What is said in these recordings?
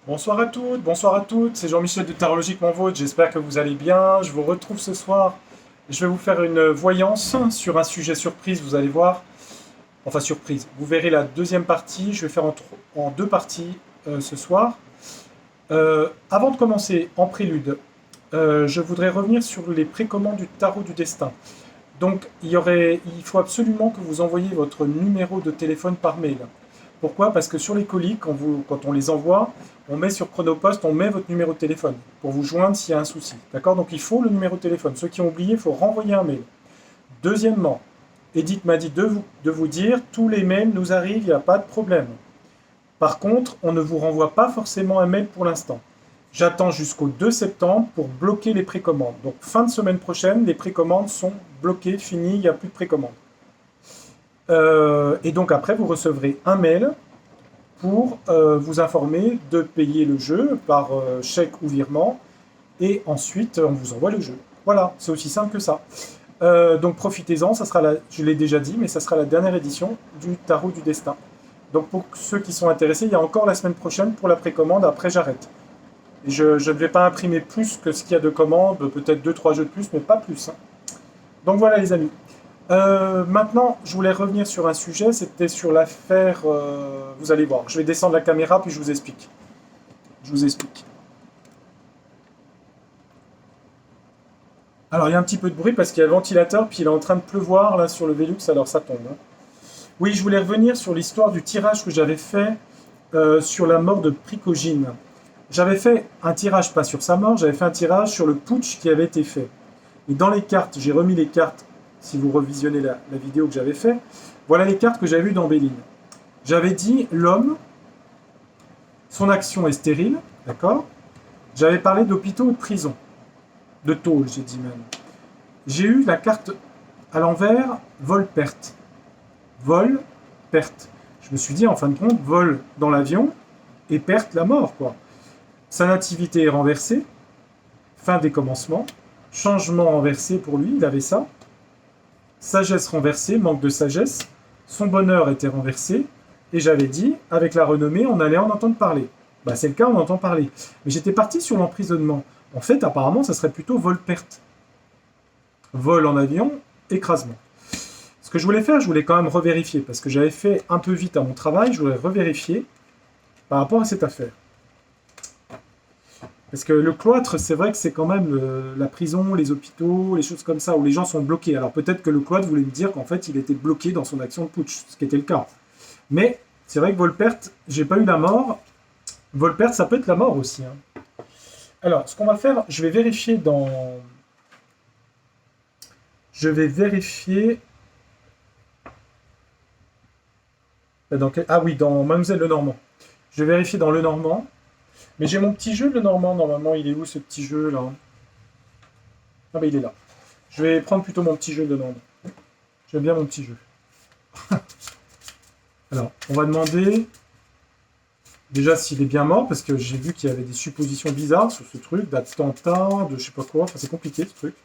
Bonsoir à toutes, bonsoir à toutes, c'est Jean-Michel de Tarologique Mon Vôtre, j'espère que vous allez bien. Je vous retrouve ce soir. Je vais vous faire une voyance sur un sujet surprise, vous allez voir. Enfin, surprise. Vous verrez la deuxième partie, je vais faire en deux parties ce soir. Avant de commencer, en prélude, je voudrais revenir sur les précommandes du tarot du destin. Donc, il faut absolument que vous envoyiez votre numéro de téléphone par mail. Pourquoi? Parce que sur les colis, quand on les envoie, on met sur Chronopost, on met votre numéro de téléphone pour vous joindre s'il y a un souci. D'accord? Donc il faut le numéro de téléphone. Ceux qui ont oublié, il faut renvoyer un mail. Deuxièmement, Edith m'a dit de vous dire, tous les mails nous arrivent, il n'y a pas de problème. Par contre, on ne vous renvoie pas forcément un mail pour l'instant. J'attends jusqu'au 2 septembre pour bloquer les précommandes. Donc fin de semaine prochaine, les précommandes sont bloquées, finies, il n'y a plus de précommandes. Et donc après, vous recevrez un mail pour vous informer de payer le jeu par chèque ou virement. Et ensuite, on vous envoie le jeu. Voilà, c'est aussi simple que ça. Donc profitez-en, je l'ai déjà dit, mais ça sera la dernière édition du Tarot du Destin. Donc pour ceux qui sont intéressés, il y a encore la semaine prochaine pour la précommande, après j'arrête. Et je ne vais pas imprimer plus que ce qu'il y a de commandes, peut-être deux trois jeux de plus, mais pas plus, hein. Donc voilà les amis. Maintenant, je voulais revenir sur un sujet, c'était sur l'affaire... vous allez voir, je vais descendre la caméra, puis je vous explique. Je vous explique. Alors, il y a un petit peu de bruit parce qu'il y a le ventilateur, puis il est en train de pleuvoir là sur le Velux, alors ça tombe, hein. Oui, je voulais revenir sur l'histoire du tirage que j'avais fait sur la mort de Prigojine. J'avais fait un tirage, pas sur sa mort, j'avais fait un tirage sur le putsch qui avait été fait. Et dans les cartes, j'ai remis les cartes, si vous revisionnez la vidéo que j'avais fait, voilà les cartes que j'avais vues dans Béline. J'avais dit, l'homme, son action est stérile, d'accord? J'avais parlé d'hôpitaux et de prisons, de tôle, j'ai dit même. J'ai eu la carte à l'envers, vol-perte. Vol-perte. Je me suis dit, en fin de compte, vol dans l'avion et perte, la mort, quoi. Sa nativité est renversée, fin des commencements, changement renversé pour lui, il avait ça. Sagesse renversée, manque de sagesse, son bonheur était renversé, et j'avais dit, avec la renommée, on allait en entendre parler. Bah c'est le cas, on entend parler. Mais j'étais parti sur l'emprisonnement. En fait, apparemment, ça serait plutôt vol-perte. Vol en avion, écrasement. Ce que je voulais faire, je voulais quand même revérifier, parce que j'avais fait un peu vite à mon travail, je voulais revérifier par rapport à cette affaire. Parce que le cloître, c'est vrai que c'est quand même la prison, les hôpitaux, les choses comme ça, où les gens sont bloqués. Alors peut-être que le cloître voulait me dire qu'en fait, il était bloqué dans son action de putsch, ce qui était le cas. Mais c'est vrai que Volpert, j'ai pas eu la mort. Volpert, ça peut être la mort aussi, hein. Alors, ce qu'on va faire, je vais vérifier dans... Je vais vérifier... Ah oui, dans Mademoiselle Lenormand. Je vais vérifier dans Lenormand. Mais j'ai mon petit jeu Lenormand, normalement. Il est où ce petit jeu, là? Ah bah il est là. Je vais prendre plutôt mon petit jeu Lenormand. J'aime bien mon petit jeu. Alors, on va demander... Déjà s'il est bien mort, parce que j'ai vu qu'il y avait des suppositions bizarres sur ce truc, d'attentat, de je sais pas quoi, enfin c'est compliqué ce truc.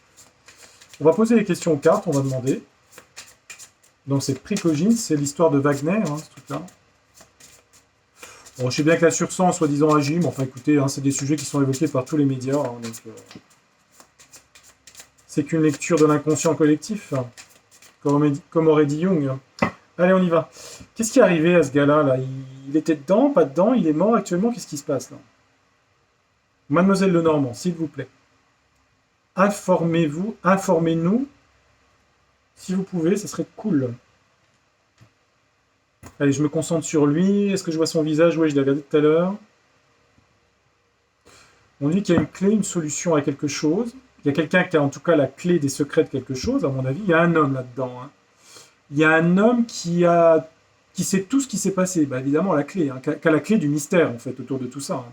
On va poser les questions aux cartes, on va demander. Donc c'est Prigojine, c'est l'histoire de Wagner, hein, ce truc-là. Bon, je sais bien que la sursang soi-disant agit, mais enfin écoutez, hein, c'est des sujets qui sont évoqués par tous les médias, hein, donc c'est qu'une lecture de l'inconscient collectif, hein, comme aurait dit Jung. Allez, on y va. Qu'est-ce qui est arrivé à ce gars-là là? Il était dedans, pas dedans, il est mort actuellement, qu'est-ce qui se passe là? Mademoiselle Lenormand, s'il vous plaît. Informez-vous, informez-nous, si vous pouvez, ça serait cool. Allez, je me concentre sur lui. Est-ce que je vois son visage? Oui, je l'ai regardé tout à l'heure. On dit qu'il y a une clé, une solution à quelque chose. Il y a quelqu'un qui a en tout cas la clé des secrets de quelque chose, à mon avis. Il y a un homme là-dedans, hein. Il y a un homme qui sait tout ce qui s'est passé. Bah, évidemment, la clé, hein, qui a la clé du mystère, en fait, autour de tout ça, hein.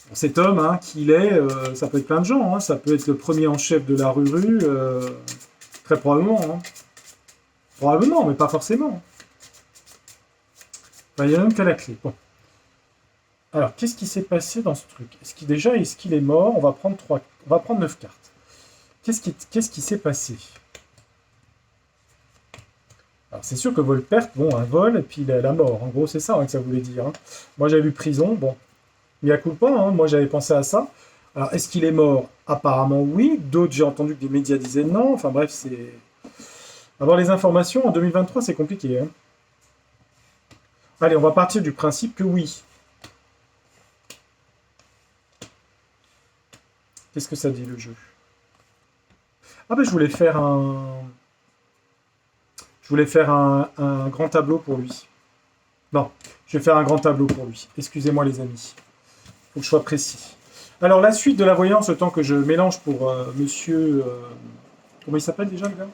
Bon, cet homme, hein, qui il est, ça peut être plein de gens, hein. Ça peut être le premier en chef de la rue, très probablement, hein. Probablement, mais pas forcément. Enfin, il y a un homme qui a la clé. Bon. Alors, qu'est-ce qui s'est passé dans ce truc? Est-ce qu'il est mort? On va prendre 9 cartes. Qu'est-ce qui s'est passé? Alors, c'est sûr que vol perte, bon, un vol, et puis la mort. En gros, c'est ça, hein, que ça voulait dire, hein. Moi, j'avais vu prison, bon. Mea culpa, hein, moi j'avais pensé à ça. Alors, est-ce qu'il est mort? Apparemment oui. D'autres, j'ai entendu que des médias disaient non. Enfin bref, c'est... Avoir les informations en 2023, c'est compliqué. Hein. Allez, on va partir du principe que oui. Qu'est-ce que ça dit le jeu? Ah ben je voulais faire un... Je voulais faire un grand tableau pour lui. Non, je vais faire un grand tableau pour lui. Excusez-moi les amis. Il faut que je sois précis. Alors la suite de la voyance, le temps que je mélange pour monsieur... comment il s'appelle déjà le gars?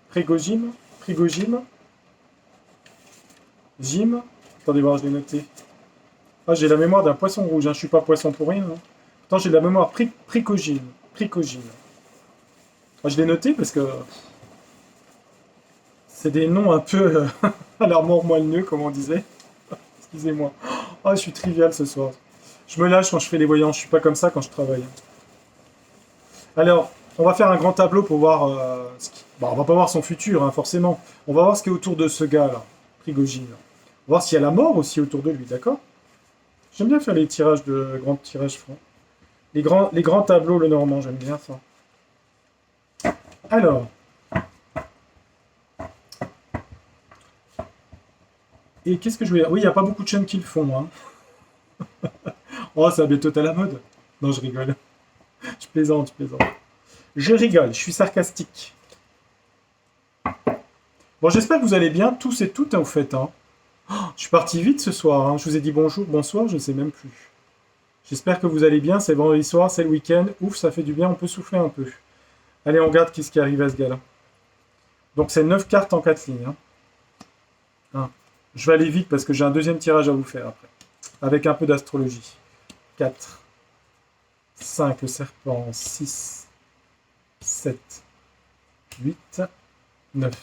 Prigogine. Prigogine. Jim. Attendez voir, je l'ai noté. Ah, j'ai la mémoire d'un poisson rouge. Hein. Je suis pas poisson pour rien. Hein. Pourtant, j'ai de la mémoire Prigogine. Prigogine. Ah, je l'ai noté parce que c'est des noms un peu à l'armoire moelleux, comme on disait. Excusez-moi. Ah, je suis trivial ce soir. Je me lâche quand je fais les voyances. Je suis pas comme ça quand je travaille. Alors, on va faire un grand tableau pour voir ce qui... Bon, on va pas voir son futur, hein, forcément. On va voir ce qui est autour de ce gars-là, Prigogine. On va voir s'il y a la mort aussi autour de lui, d'accord? J'aime bien faire les tirages de grands tirages francs. Les grands tableaux, le normand, j'aime bien ça. Alors. Et qu'est-ce que je voulais dire? Oui, il n'y a pas beaucoup de chaînes qui le font. Hein. Oh, ça va bientôt à la mode. Non, je rigole. Je plaisante, je plaisante. Je rigole, je suis sarcastique. Bon, j'espère que vous allez bien, tous et toutes, hein, au fait. Hein. Oh, je suis parti vite ce soir. Hein. Je vous ai dit bonjour, bonsoir, je ne sais même plus. J'espère que vous allez bien. C'est vendredi soir, c'est le week-end. Ouf, ça fait du bien, on peut souffler un peu. Allez, on regarde qu'est-ce qui arrive à ce gars-là. Donc, c'est 9 cartes en 4 lignes. Hein. Hein. Je vais aller vite parce que j'ai un deuxième tirage à vous faire après. Avec un peu d'astrologie. 4, 5, le serpent, 6, 7, 8, 9.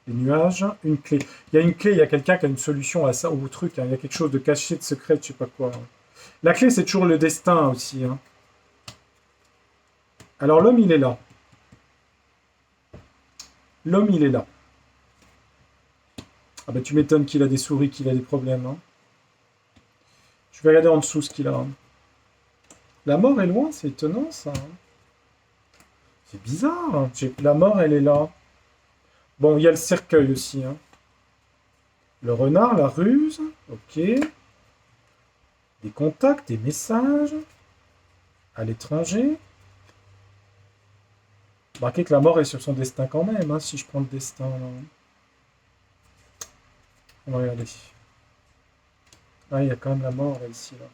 Les nuages, une clé. Il y a une clé, il y a quelqu'un qui a une solution à ça, au truc. Hein. Il y a quelque chose de caché, de secret, je sais pas quoi. Hein. La clé, c'est toujours le destin aussi. Hein. Alors l'homme, il est là. L'homme, il est là. Ah bah tu m'étonnes qu'il a des souris, qu'il a des problèmes. Hein. Je vais regarder en dessous ce qu'il a. Hein. La mort est loin, c'est étonnant ça. Hein. C'est bizarre. Hein. La mort, elle est là. Bon, il y a le cercueil aussi. Hein. Le renard, la ruse. Ok. Des contacts, des messages. À l'étranger. Remarquez que la mort est sur son destin quand même, hein, si je prends le destin. Là. On va regarder. Ah, il y a quand même la mort là, ici. Là.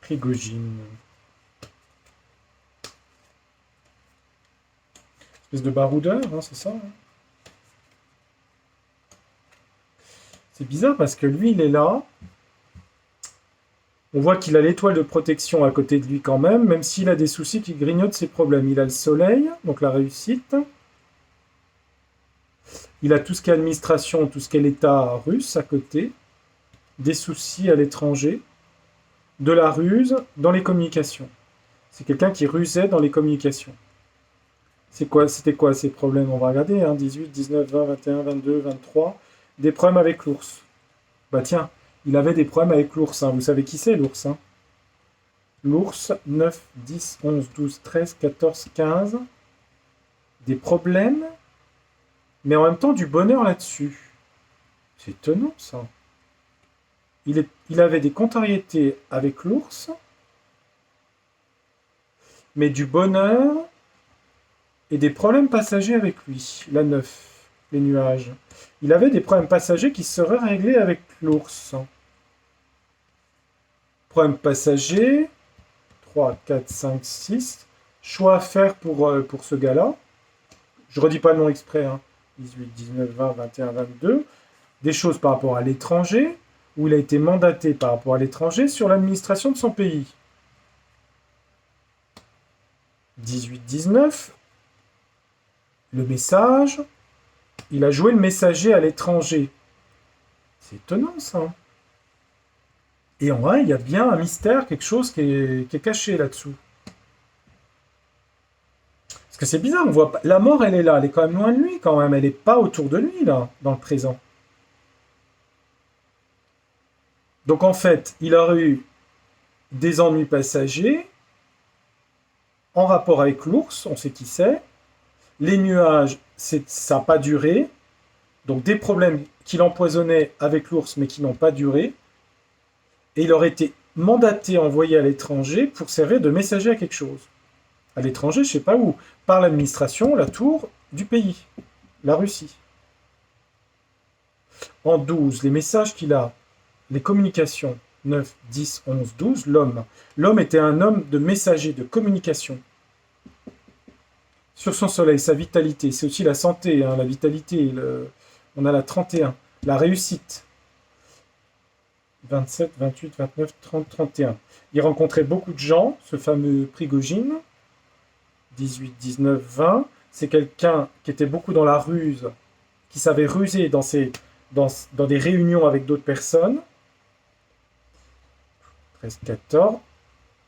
Prigogine. Espèce de baroudeur, hein, c'est ça. Hein. C'est bizarre parce que lui, il est là. On voit qu'il a l'étoile de protection à côté de lui quand même s'il a des soucis qui grignotent ses problèmes. Il a le soleil, donc la réussite. Il a tout ce qui est administration, tout ce qui est l'État russe à côté. Des soucis à l'étranger. De la ruse dans les communications. C'est quelqu'un qui rusait dans les communications. C'était quoi ces problèmes? On va regarder, hein, 18, 19, 20, 21, 22, 23. Des problèmes avec l'ours. Bah tiens, il avait des problèmes avec l'ours. Hein. Vous savez qui c'est l'ours? Hein. L'ours, 9, 10, 11, 12, 13, 14, 15. Des problèmes, mais en même temps du bonheur là-dessus. C'est étonnant ça. Il avait des contrariétés avec l'ours, mais du bonheur et des problèmes passagers avec lui. La 9, les nuages. Il avait des problèmes passagers qui seraient réglés avec l'ours. Problèmes passagers. 3, 4, 5, 6. Choix à faire pour ce gars-là. Je redis pas le nom exprès. Hein. 18, 19, 20, 21, 22. Des choses par rapport à l'étranger, où il a été mandaté par rapport à l'étranger sur l'administration de son pays. 18, 19. Le message. Il a joué le messager à l'étranger. C'est étonnant ça. Et en vrai, il y a bien un mystère, quelque chose qui est caché là-dessous. Parce Parce que c'est bizarre, on voit pas... La mort, elle est là, elle est quand même loin de lui, quand même. Elle est pas autour de lui, là, dans le présent. Donc, en fait, il aurait eu des ennuis passagers en rapport avec l'ours, on sait qui c'est. Les nuages, ça n'a pas duré. Donc, des problèmes qu'il empoisonnait avec l'ours, mais qui n'ont pas duré. Et il aurait été mandaté, envoyé à l'étranger pour servir de messager à quelque chose. À l'étranger, je ne sais pas où, par l'administration, la tour du pays, la Russie. En 12, les messages qu'il a, les communications, 9, 10, 11, 12, l'homme. L'homme était un homme de messager, de communication. Sur son soleil, sa vitalité, c'est aussi la santé, hein, la vitalité, on a la 31, la réussite. 27, 28, 29, 30, 31. Il rencontrait beaucoup de gens, ce fameux Prigogine. 18, 19, 20. C'est quelqu'un qui était beaucoup dans la ruse, qui savait ruser dans des réunions avec d'autres personnes. 13, 14.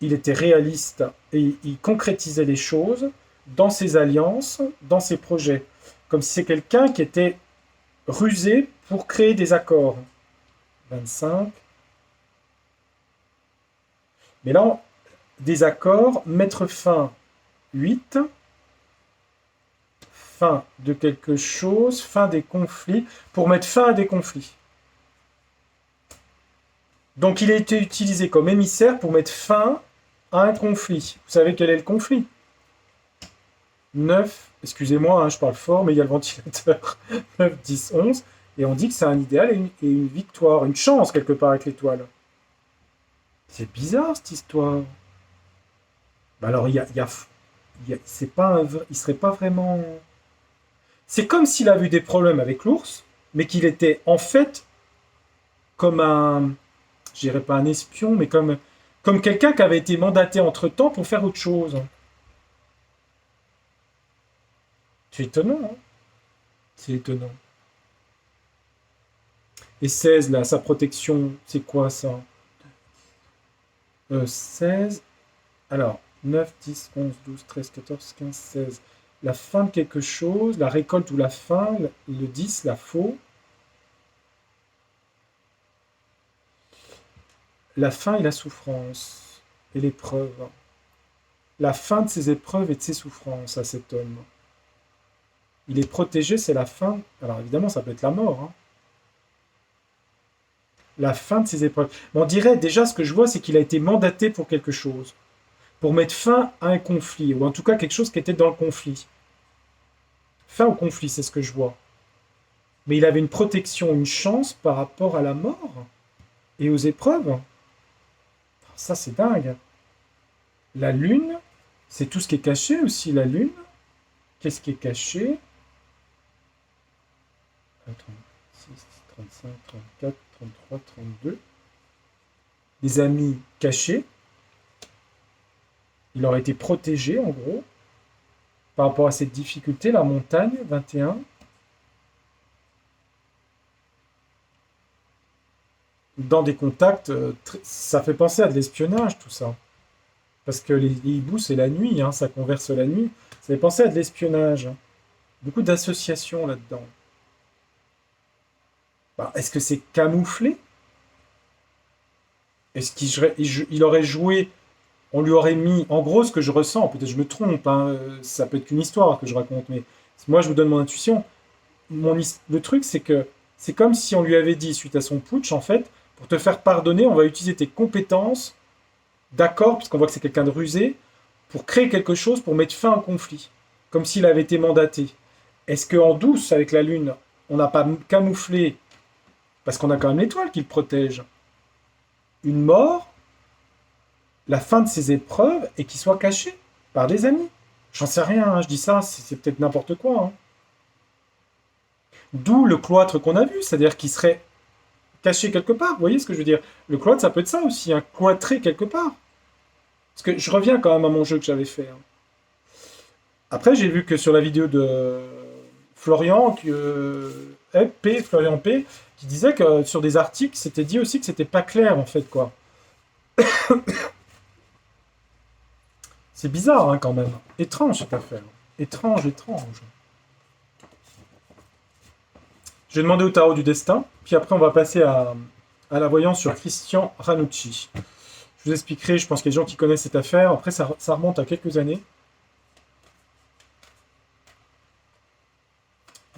Il était réaliste et il concrétisait les choses dans ses alliances, dans ses projets. Comme si c'est quelqu'un qui était rusé pour créer des accords. 25. Mais là, des accords, mettre fin, 8. Fin de quelque chose, fin des conflits, pour mettre fin à des conflits. Donc il a été utilisé comme émissaire pour mettre fin à un conflit. Vous savez quel est le conflit? 9, excusez-moi, hein, je parle fort, mais il y a le ventilateur. 9, 10, 11. Et on dit que c'est un idéal et une victoire, une chance quelque part avec l'étoile. C'est bizarre cette histoire. Bah alors c'est pas il serait pas vraiment... C'est comme s'il a eu des problèmes avec l'ours, mais qu'il était en fait comme un... Je dirais pas un espion, mais comme quelqu'un qui avait été mandaté entre-temps pour faire autre chose. C'est étonnant, hein? C'est étonnant. Et 16, là, sa protection, c'est quoi ça? 16. Alors, 9, 10, 11, 12, 13, 14, 15, 16. La fin de quelque chose, la récolte ou la fin, le 10, la faux. La fin et la souffrance, et l'épreuve. La fin de ses épreuves et de ses souffrances à cet homme. Il est protégé, c'est la fin. Alors évidemment, ça peut être la mort. Hein. La fin de ses épreuves. Mais on dirait déjà, ce que je vois, c'est qu'il a été mandaté pour quelque chose. Pour mettre fin à un conflit, ou en tout cas quelque chose qui était dans le conflit. Fin au conflit, c'est ce que je vois. Mais il avait une protection, une chance par rapport à la mort et aux épreuves. Ça, c'est dingue. La lune, c'est tout ce qui est caché aussi, la lune. Qu'est-ce qui est caché? 36, 35, 34, 33, 32. Des amis cachés. Il aurait été protégé, en gros, par rapport à cette difficulté. La montagne, 21. Dans des contacts, ça fait penser à de l'espionnage, tout ça. Parce que les hiboux, c'est la nuit, hein, ça converse la nuit. Ça fait penser à de l'espionnage. Beaucoup d'associations là-dedans. Bah, est-ce que c'est camouflé? Est-ce qu'il aurait joué, on lui aurait mis, en gros, ce que je ressens, peut-être je me trompe, hein, ça peut être qu'une histoire que je raconte, mais moi je vous donne mon intuition. Le truc, c'est que c'est comme si on lui avait dit, suite à son putsch, en fait, pour te faire pardonner, on va utiliser tes compétences, d'accord, puisqu'on voit que c'est quelqu'un de rusé, pour créer quelque chose, pour mettre fin au conflit, comme s'il avait été mandaté. Est-ce qu'en douce, avec la Lune, on n'a pas camouflé, parce qu'on a quand même l'étoile qui le protège, une mort, la fin de ses épreuves, et qu'il soit caché par des amis? J'en sais rien, hein, je dis ça, c'est peut-être n'importe quoi. Hein. D'où le cloître qu'on a vu, c'est-à-dire qu'il serait caché quelque part. Vous voyez ce que je veux dire? Le cloître, ça peut être ça aussi, un cloîtré quelque part. Parce que je reviens quand même à mon jeu que j'avais fait. Hein. Après, j'ai vu que sur la vidéo de Florian, Florian P, qui disait que sur des articles, c'était dit aussi que c'était pas clair, en fait, quoi. C'est bizarre, hein, quand même. Étrange, cette affaire. Étrange, étrange. Je vais demander au tarot du destin, puis après on va passer à la voyance sur Christian Ranucci. Je vous expliquerai, je pense qu'il y a des gens qui connaissent cette affaire. Après, ça remonte à quelques années.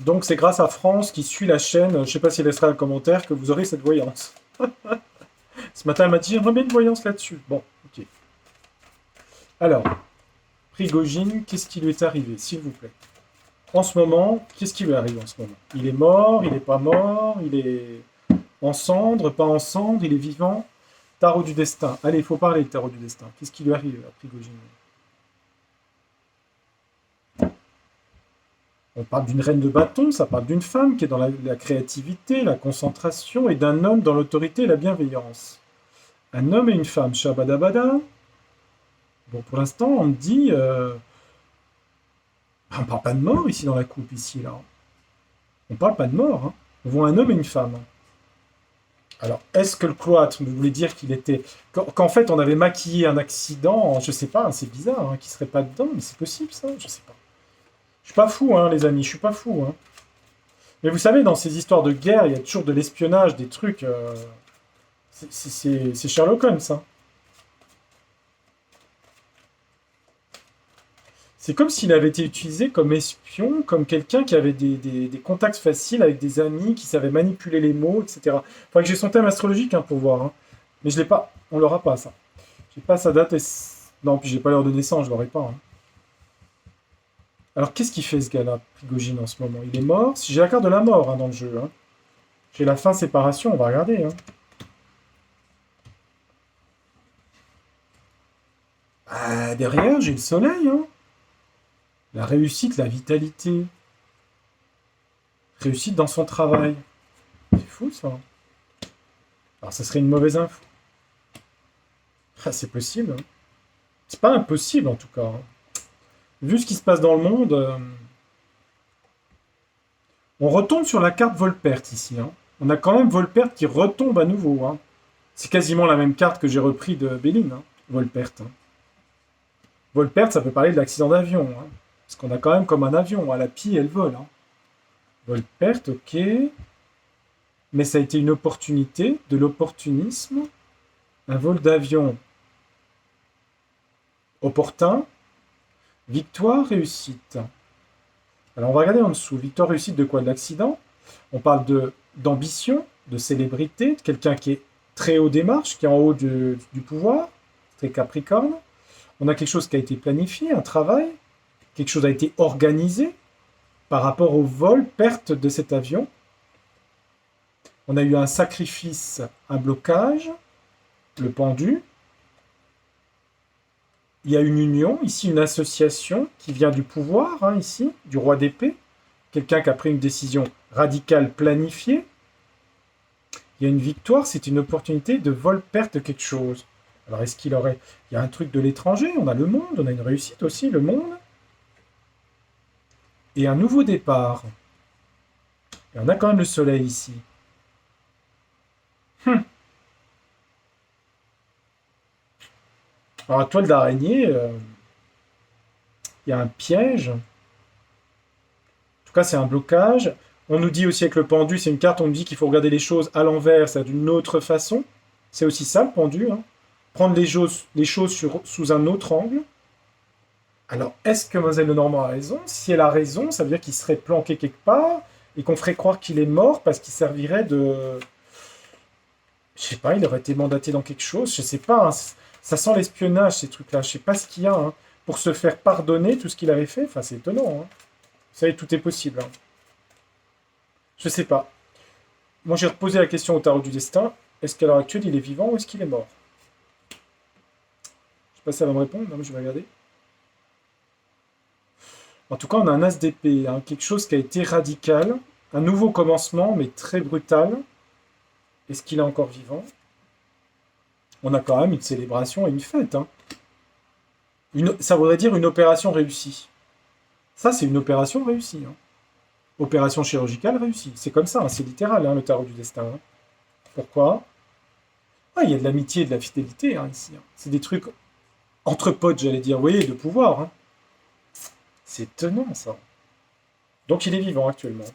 Donc c'est grâce à France qui suit la chaîne, je ne sais pas si elle laissera un commentaire, que vous aurez cette voyance. Ce matin, elle m'a dit, j'aimerais bien une voyance là-dessus. Bon, ok. Alors, Prigogine, qu'est-ce qui lui est arrivé, s'il vous plaît? En ce moment, qu'est-ce qui lui arrive en ce moment? Il est mort, il n'est pas mort, il est en cendre, pas en cendre, il est vivant. Tarot du destin. Allez, il faut parler du tarot du destin. Qu'est-ce qui lui arrive à Prigogine? On parle d'une reine de bâton, ça parle d'une femme qui est dans la créativité, la concentration, et d'un homme dans l'autorité et la bienveillance. Un homme et une femme, shabadabada. Bon, pour l'instant, on me dit... on parle pas de mort ici dans la coupe, ici, là. On parle pas de mort, hein. On voit un homme et une femme. Alors, est-ce que le cloître voulait dire qu'il était... Qu'en fait, on avait maquillé un accident, je sais pas, hein, c'est bizarre, hein, qu'il serait pas dedans, mais c'est possible, ça, je sais pas. Je suis pas fou, hein, les amis, je suis pas fou, hein. Mais vous savez, dans ces histoires de guerre, il y a toujours de l'espionnage, des trucs... C'est Sherlock Holmes, ça. C'est comme s'il avait été utilisé comme espion, comme quelqu'un qui avait des contacts faciles avec des amis, qui savait manipuler les mots, etc. Faudrait que j'ai son thème astrologique hein, pour voir. Hein. Mais je l'ai pas. On l'aura pas, ça. J'ai pas sa date et... Non, puis j'ai pas l'heure de naissance, je l'aurai pas. Hein. Alors, qu'est-ce qu'il fait, ce gars-là, Prigogine, en ce moment? Il est mort? Si j'ai la carte de la mort hein, dans le jeu. Hein. J'ai la fin séparation, on va regarder. Hein. Ah, derrière, j'ai le soleil. Hein. La réussite, la vitalité. Réussite dans son travail. C'est fou, ça. Alors, ça serait une mauvaise info. Ah, c'est possible. Hein. C'est pas impossible, en tout cas. Hein. Vu ce qui se passe dans le monde, on retombe sur la carte Volpert, ici. Hein. On a quand même Volpert qui retombe à nouveau. Hein. C'est quasiment la même carte que j'ai repris de Béline, hein. Volpert. Hein. Volpert, ça peut parler de l'accident d'avion. Hein. Parce qu'on a quand même comme un avion. À la pie, elle vole. Hein. Volpert, ok. Mais ça a été une opportunité, de l'opportunisme. Un vol d'avion opportun. Victoire, réussite. Alors on va regarder en dessous. Victoire, réussite de quoi? De l'accident. On parle d'ambition, de célébrité, de quelqu'un qui est très haut des marches, qui est en haut du pouvoir, très capricorne. On a quelque chose qui a été planifié, un travail. Quelque chose a été organisé par rapport au vol, perte de cet avion. On a eu un sacrifice, un blocage, le pendu. Il y a une union, ici une association qui vient du pouvoir, hein, ici, du roi d'épée. Quelqu'un qui a pris une décision radicale planifiée. Il y a une victoire, c'est une opportunité de vol-perte de quelque chose. Alors est-ce qu'il aurait... Il y a un truc de l'étranger, on a le monde, on a une réussite aussi, le monde. Et un nouveau départ. Et on a quand même le soleil ici. Alors, la toile d'araignée, il y a un piège. En tout cas, c'est un blocage. On nous dit aussi avec le pendu, c'est une carte, on nous dit qu'il faut regarder les choses à l'envers, c'est d'une autre façon. C'est aussi ça, le pendu. Hein. Prendre les choses sous un autre angle. Alors, est-ce que Mlle Lenormand a raison? Si elle a raison, ça veut dire qu'il serait planqué quelque part et qu'on ferait croire qu'il est mort parce qu'il servirait de... Je sais pas, il aurait été mandaté dans quelque chose, je sais pas. Hein. Ça sent l'espionnage, ces trucs-là. Je sais pas ce qu'il y a. Hein. Pour se faire pardonner tout ce qu'il avait fait, enfin, c'est étonnant. Hein. Vous savez, tout est possible. Hein. Je sais pas. Moi, j'ai reposé la question au tarot du destin. Est-ce qu'à l'heure actuelle, il est vivant ou est-ce qu'il est mort? Je sais pas si ça va me répondre. Non, mais je vais regarder. En tout cas, on a un as d'épée. Hein. Quelque chose qui a été radical. Un nouveau commencement, mais très brutal. Est-ce qu'il est encore vivant? On a quand même une célébration et une fête. Hein. Ça voudrait dire une opération réussie. Ça, c'est une opération réussie. Hein. Opération chirurgicale réussie. C'est comme ça, hein, c'est littéral, hein, le tarot du destin. Hein. Pourquoi? Il y a de l'amitié et de la fidélité hein, ici. Hein. C'est des trucs entre potes, j'allais dire. Vous voyez, de pouvoir. Hein. C'est étonnant, ça. Donc il est vivant actuellement.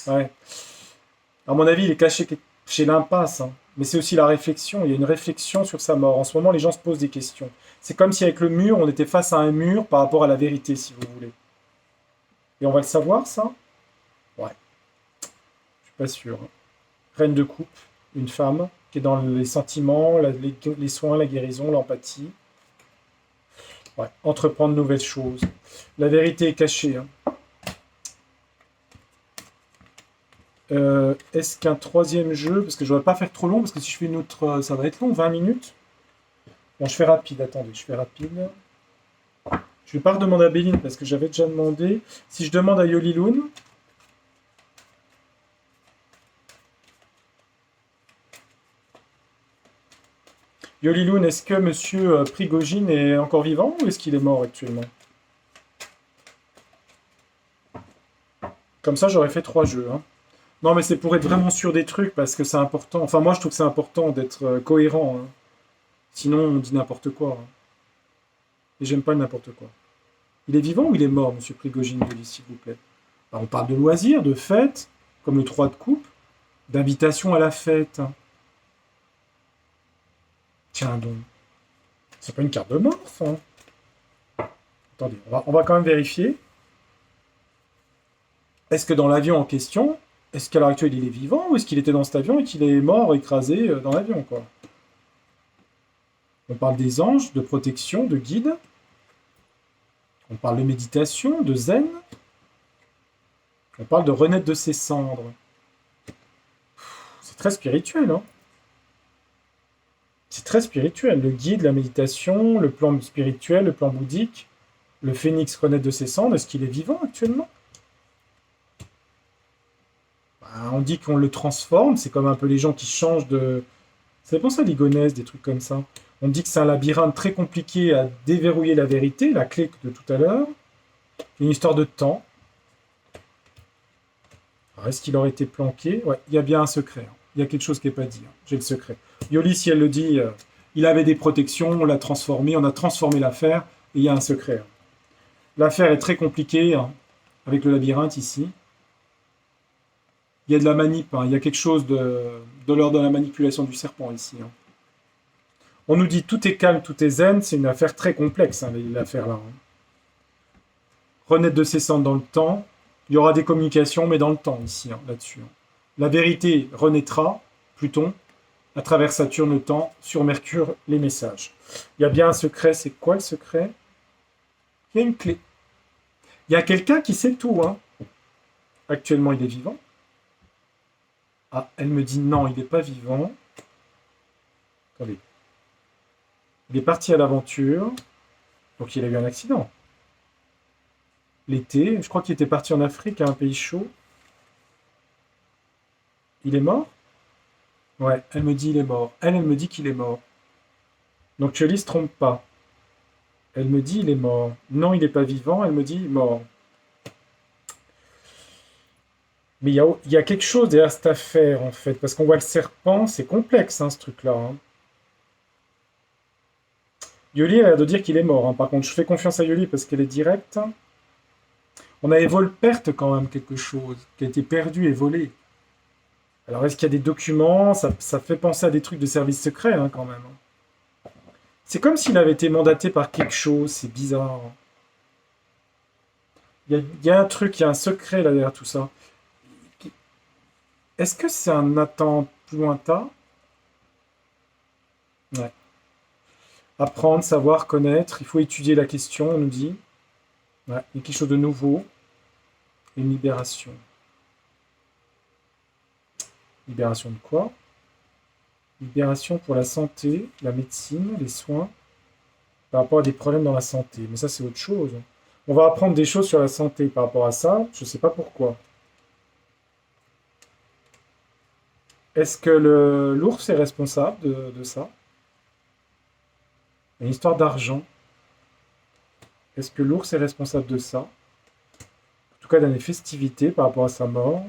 Ouais. À mon avis, il est caché chez l'impasse, hein. Mais c'est aussi la réflexion. Il y a une réflexion sur sa mort. En ce moment, les gens se posent des questions. C'est comme si avec le mur, on était face à un mur par rapport à la vérité, si vous voulez. Et on va le savoir, ça? Ouais, je suis pas sûr. Reine de coupe, une femme qui est dans les sentiments, les soins, la guérison, l'empathie. Ouais, entreprendre de nouvelles choses. La vérité est cachée, hein. Est-ce qu'un troisième jeu, parce que je ne vais pas faire trop long, parce que si je fais une autre, ça va être long, 20 minutes. Bon, je fais rapide, attendez, je fais rapide. Je vais pas redemander à Béline, parce que j'avais déjà demandé. Si je demande à Yoliloun, Yoliloun, est-ce que Monsieur Prigogine est encore vivant ou est-ce qu'il est mort actuellement? Comme ça, j'aurais fait 3 jeux, hein. Non, mais c'est pour être vraiment sûr des trucs, parce que c'est important. Enfin, moi, je trouve que c'est important d'être cohérent, hein. Sinon, on dit n'importe quoi, hein. Et j'aime pas le n'importe quoi. Il est vivant ou il est mort, Monsieur Prigogine, s'il vous plaît? Bah, on parle de loisirs, de fêtes, comme le 3 de coupe, d'invitation à la fête, hein. Tiens donc, c'est pas une carte de mort, ça, hein. Attendez, on va quand même vérifier. Est-ce que dans l'avion en question, est-ce qu'à l'heure actuelle il est vivant ou est-ce qu'il était dans cet avion et qu'il est mort, écrasé dans l'avion, quoi? On parle des anges, de protection, de guide. On parle de méditation, de zen. On parle de renaître de ses cendres. C'est très spirituel, hein? C'est très spirituel. Le guide, la méditation, le plan spirituel, le plan bouddhique, le phénix renaître de ses cendres, est-ce qu'il est vivant actuellement? Bah, on dit qu'on le transforme, c'est comme un peu les gens qui changent de... C'est pour ça l'igonèse, des trucs comme ça. On dit que c'est un labyrinthe très compliqué à déverrouiller la vérité, la clé de tout à l'heure. Une histoire de temps. Alors, est-ce qu'il aurait été planqué? Ouais, il y a bien un secret, hein. Il y a quelque chose qui n'est pas dit, hein. J'ai le secret. Yoli, si elle le dit, il avait des protections, on l'a transformé, on a transformé l'affaire, et il y a un secret, hein. L'affaire est très compliquée, hein, avec le labyrinthe ici. Il y a de la manip, hein. Il y a quelque chose de l'ordre de la manipulation du serpent ici, hein. On nous dit tout est calme, tout est zen, c'est une affaire très complexe, hein, l'affaire là, hein. Renaître de ses cendres dans le temps, il y aura des communications, mais dans le temps ici, hein, là-dessus, hein. La vérité renaîtra, Pluton, à travers Saturne le temps, sur Mercure les messages. Il y a bien un secret, c'est quoi le secret? Il y a une clé. Il y a quelqu'un qui sait tout, hein. Actuellement, il est vivant. Ah, elle me dit non, il n'est pas vivant. Attendez. Il est parti à l'aventure. Donc il a eu un accident. L'été, je crois qu'il était parti en Afrique, à un pays chaud. Il est mort? Ouais, elle me dit il est mort. Elle me dit qu'il est mort. Donc Chely se trompe pas. Elle me dit il est mort. Non, il n'est pas vivant. Elle me dit mort. Mais il y a quelque chose derrière cette affaire, en fait. Parce qu'on voit le serpent, c'est complexe, hein, ce truc-là, hein. Yoli a l'air de dire qu'il est mort, hein. Par contre, je fais confiance à Yoli parce qu'elle est directe. On avait vol-perte quand même, quelque chose, qui a été perdu et volé. Alors, est-ce qu'il y a des documents? Ça fait penser à des trucs de service secret, hein, quand même, hein. C'est comme s'il avait été mandaté par quelque chose, c'est bizarre, hein. Il y a un truc, il y a un secret là derrière tout ça. Est-ce que c'est un attente lointain? Ouais. Apprendre, savoir, connaître, il faut étudier la question, on nous dit. Ouais, il y a quelque chose de nouveau. Une libération. Libération de quoi? Libération pour la santé, la médecine, les soins, par rapport à des problèmes dans la santé. Mais ça, c'est autre chose. On va apprendre des choses sur la santé par rapport à ça, je ne sais pas pourquoi. Est-ce que l'ours est responsable de ça? Une histoire d'argent. Est-ce que l'ours est responsable de ça? En tout cas, dans les festivités par rapport à sa mort.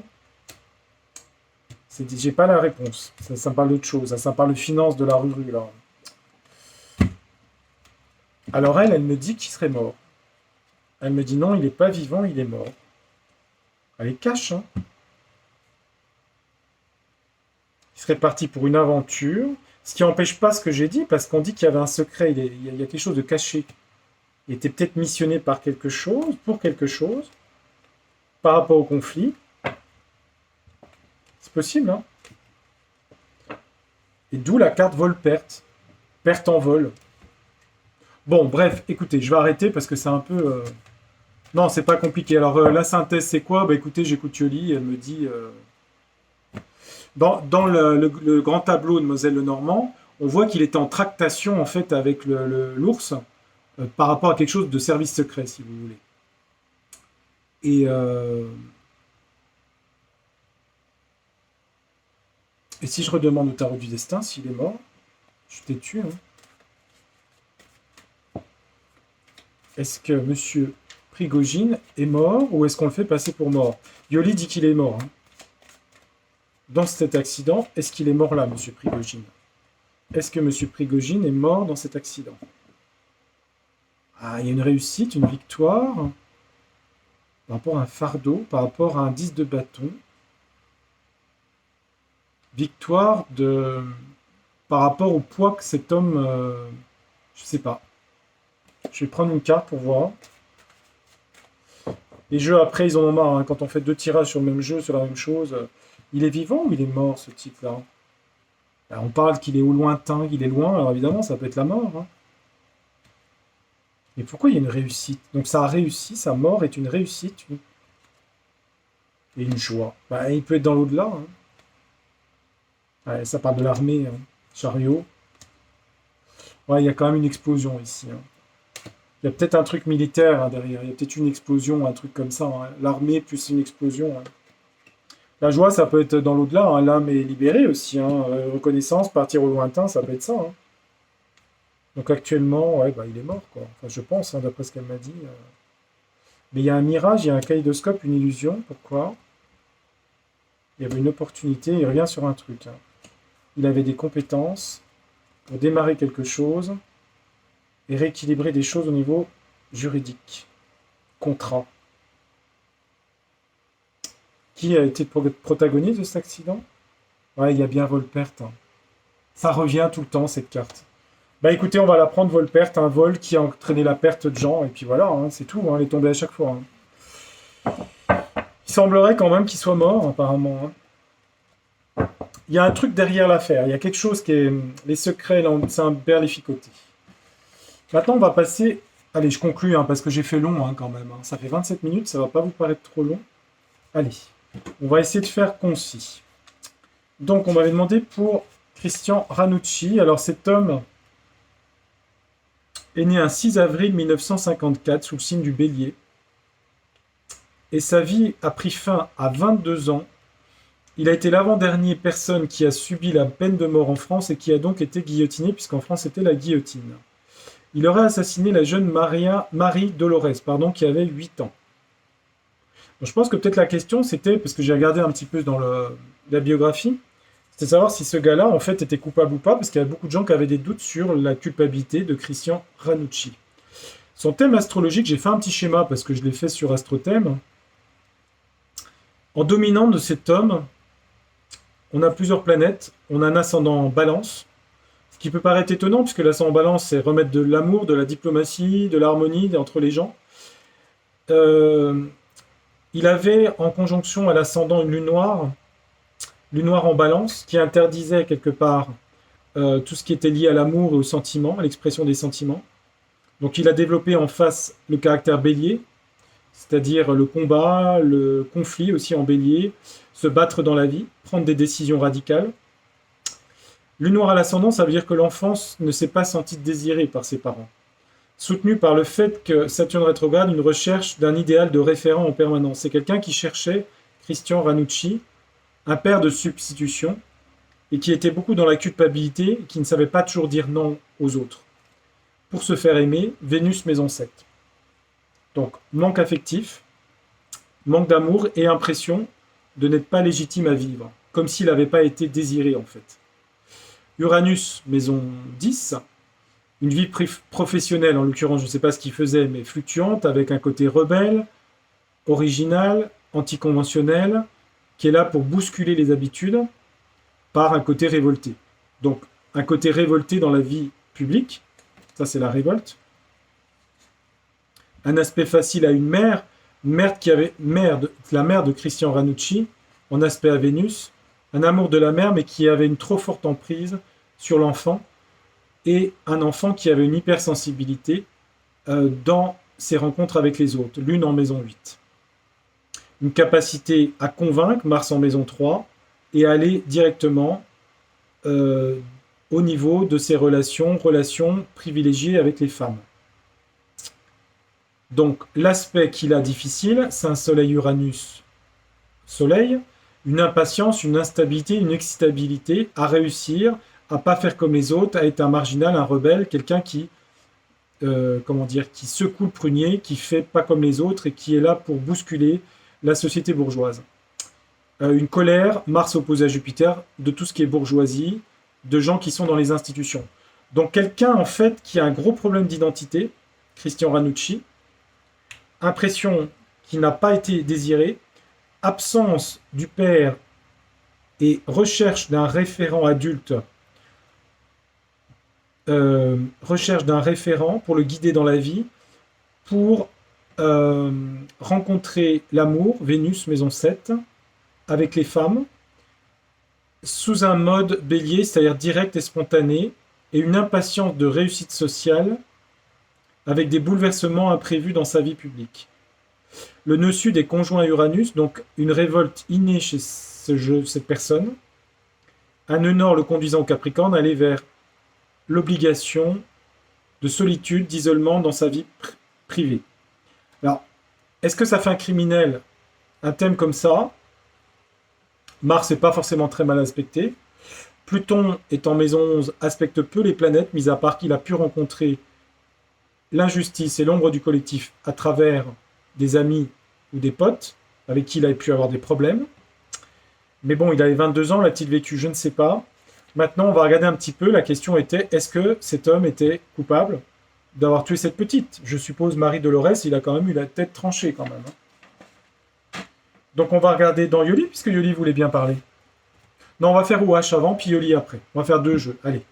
J'ai pas la réponse. Ça me parle d'autre chose. Ça me parle de finances de la rue, là. Alors elle me dit qu'il serait mort. Elle me dit non, il n'est pas vivant, il est mort. Elle est cash, hein. Il serait parti pour une aventure, ce qui n'empêche pas ce que j'ai dit, parce qu'on dit qu'il y avait un secret, il y a quelque chose de caché. Il était peut-être missionné par quelque chose, pour quelque chose, par rapport au conflit. C'est possible, hein. Et d'où la carte vol-perte. Perte en vol. Bon, bref, écoutez, je vais arrêter parce que c'est un peu... Non, c'est pas compliqué. Alors, la synthèse, c'est quoi? Bah écoutez, j'écoute Yoli, elle me dit... Dans le grand tableau de Moselle Lenormand, on voit qu'il était en tractation, en fait, avec l'ours, par rapport à quelque chose de service secret, si vous voulez. Et... Et si je redemande au tarot du destin s'il est mort, je t'ai tué. Hein. Est-ce que Monsieur Prigogine est mort ou est-ce qu'on le fait passer pour mort? Yoli dit qu'il est mort. Hein. Dans cet accident, est-ce qu'il est mort là, Monsieur Prigogine? Est-ce que Monsieur Prigogine est mort dans cet accident? Ah, il y a une réussite, une victoire par rapport à un fardeau, par rapport à un 10 de bâton. Victoire par rapport au poids que cet homme... je sais pas. Je vais prendre une carte pour voir. Les jeux, après, ils en ont marre. Hein. Quand on fait 2 tirages sur le même jeu, sur la même chose. Il est vivant ou il est mort, ce type-là? Alors, on parle qu'il est au lointain, qu'il est loin. Alors évidemment, ça peut être la mort. Hein. Mais pourquoi il y a une réussite? Donc ça a réussi, sa mort est une réussite. Et une joie. Bah, il peut être dans l'au-delà. Hein. Ouais, ça parle de l'armée, hein. Chariot. Ouais, il y a quand même une explosion ici. Hein. Il y a peut-être un truc militaire hein, derrière. Il y a peut-être une explosion, un truc comme ça. Hein. L'armée plus une explosion. Hein. La joie, ça peut être dans l'au-delà. Hein. L'âme est libérée aussi. Hein. Reconnaissance, partir au lointain, ça peut être ça. Hein. Donc actuellement, ouais, bah, il est mort, quoi. Enfin, je pense, hein, d'après ce qu'elle m'a dit. Mais il y a un mirage, il y a un kaléidoscope, une illusion. Pourquoi? Il y avait une opportunité, il revient sur un truc. Hein. Il avait des compétences pour démarrer quelque chose et rééquilibrer des choses au niveau juridique. Contrat. Qui a été le protagoniste de cet accident? Ouais, il y a bien Volperte. Hein. Ça revient tout le temps, cette carte. Bah écoutez, on va la prendre Volperte, un vol qui a entraîné la perte de gens, et puis voilà, hein, c'est tout, hein, elle est tombée à chaque fois. Hein. Il semblerait quand même qu'il soit mort, apparemment. Hein. Il y a un truc derrière l'affaire. Il y a quelque chose qui est... Les secrets, c'est un berlificoté. Maintenant, on va passer... Allez, je conclue, hein, parce que j'ai fait long hein, quand même. Hein. Ça fait 27 minutes, ça va pas vous paraître trop long. Allez, on va essayer de faire concis. Donc, on m'avait demandé pour Christian Ranucci. Alors, cet homme est né un 6 avril 1954 sous le signe du Bélier. Et sa vie a pris fin à 22 ans. Il a été l'avant-dernier personne qui a subi la peine de mort en France et qui a donc été guillotiné, puisqu'en France c'était la guillotine. Il aurait assassiné la jeune Marie Dolores, qui avait 8 ans. Donc je pense que peut-être la question c'était, parce que j'ai regardé un petit peu dans la biographie, c'était de savoir si ce gars-là en fait était coupable ou pas, parce qu'il y avait beaucoup de gens qui avaient des doutes sur la culpabilité de Christian Ranucci. Son thème astrologique, j'ai fait un petit schéma parce que je l'ai fait sur AstroThème. En dominant de cet homme, on a plusieurs planètes, on a un ascendant en balance, ce qui peut paraître étonnant, puisque l'ascendant en balance, c'est remettre de l'amour, de la diplomatie, de l'harmonie entre les gens. Il avait en conjonction à l'ascendant une lune noire en balance, qui interdisait quelque part tout ce qui était lié à l'amour et au sentiment, à l'expression des sentiments. Donc il a développé en face le caractère bélier, c'est-à-dire le combat, le conflit aussi en bélier, se battre dans la vie, prendre des décisions radicales. Lune noire à l'ascendant, ça veut dire que l'enfant ne s'est pas senti désiré par ses parents. Soutenu par le fait que Saturne rétrograde, une recherche d'un idéal de référent en permanence. C'est quelqu'un qui cherchait, Christian Ranucci, un père de substitution, et qui était beaucoup dans la culpabilité, et qui ne savait pas toujours dire non aux autres. Pour se faire aimer, Vénus maison 7. Donc, manque affectif, manque d'amour et impression de n'être pas légitime à vivre, comme s'il n'avait pas été désiré en fait. Uranus, maison 10, une vie professionnelle, en l'occurrence, je ne sais pas ce qu'il faisait, mais fluctuante, avec un côté rebelle, original, anticonventionnel, qui est là pour bousculer les habitudes par un côté révolté. Donc, un côté révolté dans la vie publique, ça c'est la révolte. Un aspect facile à une mère qui avait la mère de Christian Ranucci, en aspect à Vénus, un amour de la mère, mais qui avait une trop forte emprise sur l'enfant, et un enfant qui avait une hypersensibilité dans ses rencontres avec les autres, l'une en maison 8. Une capacité à convaincre, Mars en maison 3, et aller directement au niveau de ses relations privilégiées avec les femmes. Donc l'aspect qu'il a difficile, c'est un soleil Uranus-soleil, une impatience, une instabilité, une excitabilité à réussir, à pas faire comme les autres, à être un marginal, un rebelle, quelqu'un qui secoue le prunier, qui fait pas comme les autres et qui est là pour bousculer la société bourgeoise. Une colère, Mars opposé à Jupiter, de tout ce qui est bourgeoisie, de gens qui sont dans les institutions. Donc quelqu'un en fait qui a un gros problème d'identité, Christian Ranucci, impression qui n'a pas été désirée, absence du père et recherche d'un référent adulte, recherche d'un référent pour le guider dans la vie, pour rencontrer l'amour, Vénus, maison 7, avec les femmes, sous un mode bélier, c'est-à-dire direct et spontané, et une impatience de réussite sociale, avec des bouleversements imprévus dans sa vie publique. Le nœud sud est conjoint à Uranus, donc une révolte innée chez cette personne. Un nœud nord le conduisant au Capricorne, aller vers l'obligation de solitude, d'isolement dans sa vie privée. Alors, est-ce que ça fait un criminel, un thème comme ça? Mars n'est pas forcément très mal aspecté. Pluton est en maison 11, aspecte peu les planètes, mis à part qu'il a pu rencontrer l'injustice et l'ombre du collectif à travers des amis ou des potes avec qui il avait pu avoir des problèmes. Mais bon, il avait 22 ans, l'a-t-il vécu? Je ne sais pas. Maintenant, on va regarder un petit peu. La question était, est-ce que cet homme était coupable d'avoir tué cette petite? Je suppose Marie Dolores, il a quand même eu la tête tranchée quand même. Donc on va regarder dans Yoli, puisque Yoli voulait bien parler. Non, on va faire OH avant, puis Yoli après. On va faire 2 jeux. Allez.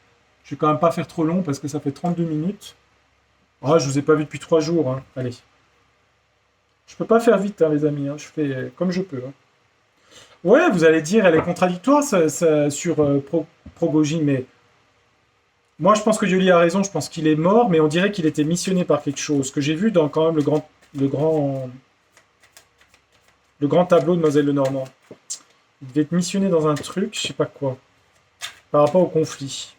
Je vais quand même pas faire trop long, parce que ça fait 32 minutes. Ah, je vous ai pas vu depuis 3 jours. Hein. Allez. Je peux pas faire vite, hein, les amis. Hein. Je fais comme je peux. Hein. Ouais, vous allez dire, elle est contradictoire sur Progogine, mais moi je pense que Yoli a raison, je pense qu'il est mort, mais on dirait qu'il était missionné par quelque chose, que j'ai vu dans quand même le grand tableau de Moselle Lenormand. Il devait être missionné dans un truc, je sais pas quoi, par rapport au conflit.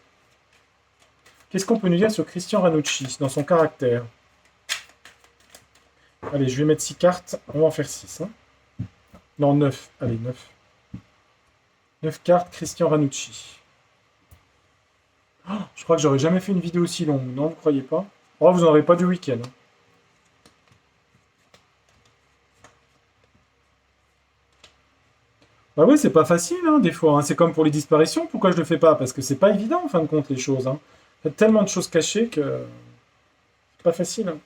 Qu'est-ce qu'on peut nous dire sur Christian Ranucci, dans son caractère? Allez, je vais mettre 6 cartes, on va en faire 6. Hein. Non, 9. Allez, 9. 9 cartes, Christian Ranucci. Oh, je crois que j'aurais jamais fait une vidéo aussi longue, non, vous croyez pas? Oh, vous n'en aurez pas du week-end. Hein. Bah oui, c'est pas facile, hein, des fois. Hein. C'est comme pour les disparitions, pourquoi je le fais pas? Parce que c'est pas évident, en fin de compte, les choses. Hein. Il y a tellement de choses cachées que c'est pas facile. Hein.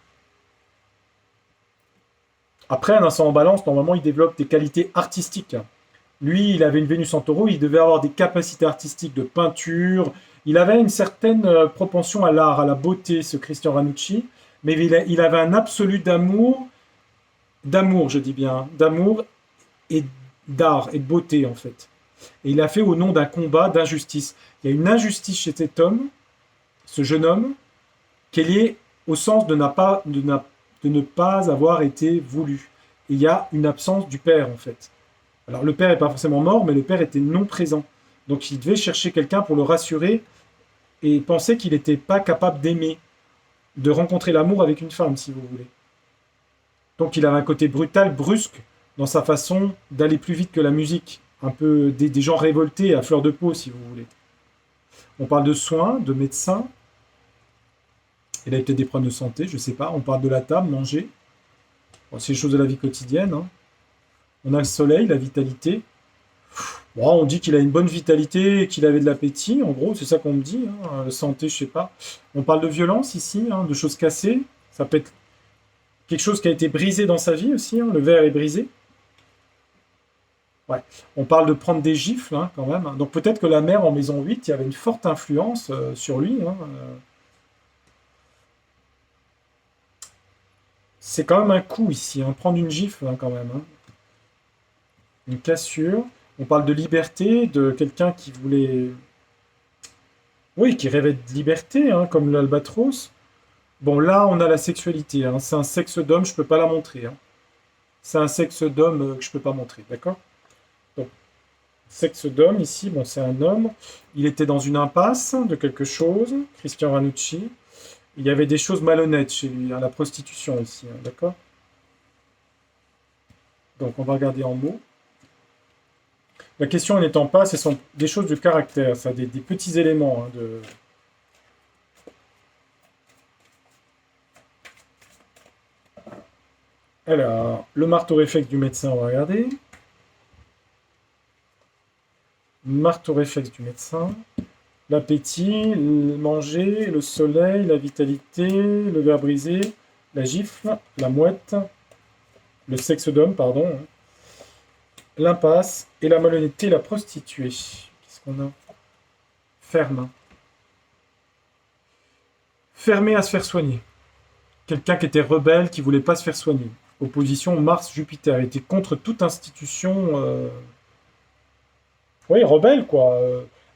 Après, un ascendant en balance, normalement, il développe des qualités artistiques. Lui, il avait une Vénus en taureau, il devait avoir des capacités artistiques de peinture. Il avait une certaine propension à l'art, à la beauté, ce Christian Ranucci. Mais il avait un absolu d'amour, je dis bien, d'amour et d'art et de beauté, en fait. Et il a fait au nom d'un combat d'injustice. Il y a une injustice chez cet homme, ce jeune homme, qui est liée au sens de ne pas avoir été voulu. Et il y a une absence du père, en fait. Alors, le père n'est pas forcément mort, mais le père était non présent. Donc, il devait chercher quelqu'un pour le rassurer et penser qu'il n'était pas capable d'aimer, de rencontrer l'amour avec une femme, si vous voulez. Donc, il avait un côté brutal, brusque, dans sa façon d'aller plus vite que la musique. Un peu des gens révoltés à fleur de peau, si vous voulez. On parle de soins, de médecins. Il a peut-être des problèmes de santé, je ne sais pas. On parle de la table, manger. Bon, c'est les choses de la vie quotidienne. Hein. On a le soleil, la vitalité. Bon, on dit qu'il a une bonne vitalité, qu'il avait de l'appétit, en gros, c'est ça qu'on me dit. Hein. Santé, je sais pas. On parle de violence ici, hein, de choses cassées. Ça peut être quelque chose qui a été brisé dans sa vie aussi. Hein. Le verre est brisé. Ouais. On parle de prendre des gifles, hein, quand même. Donc peut-être que la mère en maison 8, il y avait une forte influence sur lui. Hein. C'est quand même un coup ici, hein, prendre une gifle hein, quand même. Hein. Une cassure. On parle de liberté, de quelqu'un qui voulait... Oui, qui rêvait de liberté, hein, comme l'albatros. Bon, là, on a la sexualité. Hein. C'est un sexe d'homme, je peux pas la montrer. Hein. C'est un sexe d'homme que je peux pas montrer, d'accord? Donc, sexe d'homme, ici, bon, c'est un homme. Il était dans une impasse de quelque chose, Christian Ranucci. Il y avait des choses malhonnêtes chez lui, hein, la prostitution ici, hein, d'accord? Donc, on va regarder en mots. La question n'étant pas, ce sont des choses de caractère, ça, des petits éléments. Hein, de... Alors, le marteau réflexe du médecin, on va regarder. Marteau réflexe du médecin. L'appétit, le manger, le soleil, la vitalité, le verre brisé, la gifle, la mouette, le sexe d'homme, pardon. Hein. L'impasse et la malhonnêteté, la prostituée. Qu'est-ce qu'on a? Ferme. Fermé à se faire soigner. Quelqu'un qui était rebelle, qui voulait pas se faire soigner. Opposition Mars-Jupiter. Il était contre toute institution. Oui, rebelle, quoi.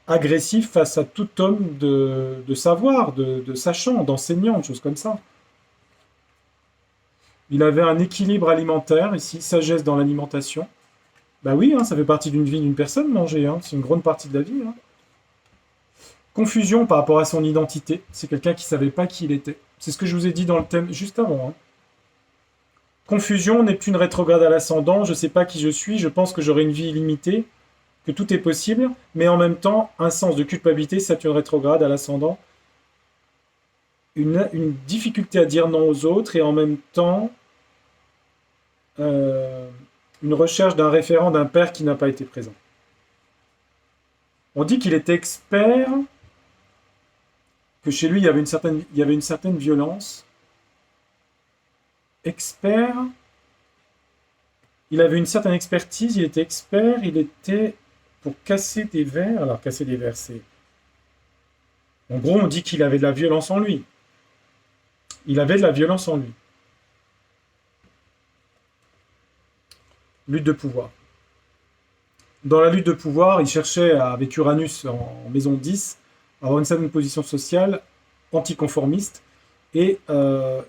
Agressif face à tout homme de savoir, de sachant, d'enseignant, des choses comme ça. Il avait un équilibre alimentaire ici, sagesse dans l'alimentation. Bah oui, hein, ça fait partie d'une vie d'une personne, manger. Hein. C'est une grande partie de la vie. Hein. Confusion par rapport à son identité. C'est quelqu'un qui savait pas qui il était. C'est ce que je vous ai dit dans le thème juste avant. Hein. Confusion, Neptune rétrograde à l'ascendant. Je sais pas qui je suis. Je pense que j'aurai une vie illimitée, que tout est possible, mais en même temps, un sens de culpabilité, Saturne rétrograde à l'ascendant. Une difficulté à dire non aux autres et en même temps euh, une recherche d'un référent d'un père qui n'a pas été présent. On dit qu'il était expert, que chez lui il y avait une certaine violence. Expert, il avait une certaine expertise, il était expert, il était pour casser des verres. Alors casser des verres, c'est... En gros, on dit qu'il avait de la violence en lui. Il avait de la violence en lui. Lutte de pouvoir. Dans la lutte de pouvoir, il cherchait, avec Uranus en maison 10, à avoir une certaine position sociale anticonformiste, et